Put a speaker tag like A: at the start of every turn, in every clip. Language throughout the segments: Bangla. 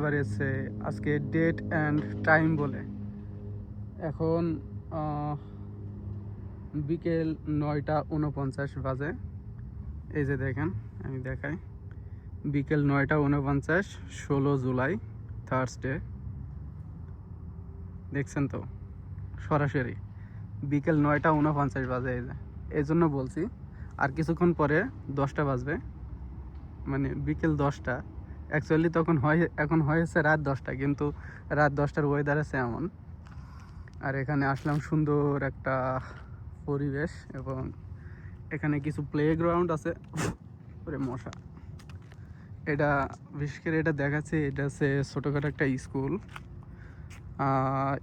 A: করেছে আজকে ডেট অ্যান্ড টাইম বলে। এখন বিকেল 9:49 বাজে। এই যে দেখেন, আমি দেখাই, বিকেল 9:49, 16 জুলাই, থার্সডে। দেখছেন তো, সরাসরি বিকেল 9:49 বাজে। এই যে এই জন্য বলছি আর কিছুক্ষণ পরে 10টা বাজবে, মানে বিকেল 10টা। অ্যাকচুয়ালি তখন এখন হয়েছে রাত 10টা, কিন্তু রাত 10টার ওয়েদার আছে এমন। আর এখানে আসলাম, সুন্দর একটা পরিবেশ, এবং এখানে কিছু প্লেগ্রাউন্ড আছে। ওরে মশা! এটা বিশেষ করে এটা দেখাচ্ছে, এটা হচ্ছে ছোটোখাটো একটা স্কুল।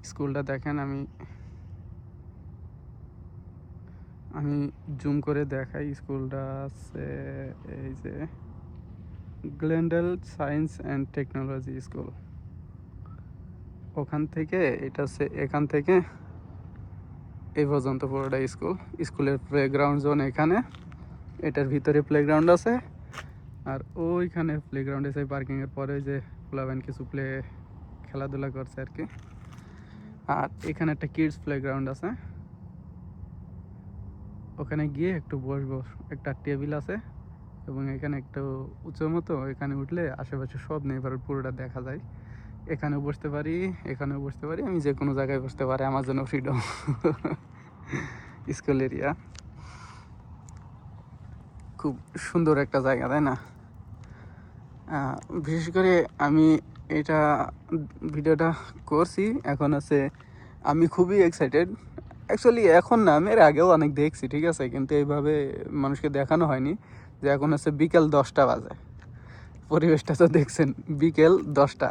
A: স্কুলটা দেখেন, আমি জুম করে দেখাই। স্কুলটা আছে এই যে গ্লেন্ডেল সায়েন্স অ্যান্ড টেকনোলজি স্কুল। ওখান থেকে এটা হচ্ছে, এখান থেকে এই পর্যন্ত পুরোটা স্কুল। স্কুলের প্লেগ্রাউন্ড জোন এখানে, এটার ভিতরে প্লেগ্রাউন্ড আছে। আর ওইখানে প্লেগ্রাউন্ড আছে, পার্কিংয়ের পরে যে প্লাবেন কিছু খেলাধুলা করছে আর কি। আর এখানে একটা কিডস প্লেগ্রাউন্ড আছে, ওখানে গিয়ে একটু বসবো। একটা টেবিল আছে, এবং এখানে একটু উঁচু মতো, এখানে উঠলে আশেপাশে সব নেইবার পুরোটা দেখা যায়। এখানেও বসতে পারি, এখানেও বসতে পারি, আমি যে কোনো জায়গায় বসতে পারি, আমার জন্য ফ্রিডম। স্কুল এরিয়া খুব সুন্দর একটা জায়গা, তাই না? বিশেষ করে আমি এটা ভিডিওটা করছি এখন আছে, আমি খুবই এক্সাইটেড। অ্যাকচুয়ালি এখন না, আমি এর আগেও অনেক দেখছি, ঠিক আছে, কিন্তু এইভাবে মানুষকে দেখানো হয়নি। যে এখন হচ্ছে বিকেল 10টা বাজে, পরিবেশটা তো দেখছেন, বিকেল 10টা।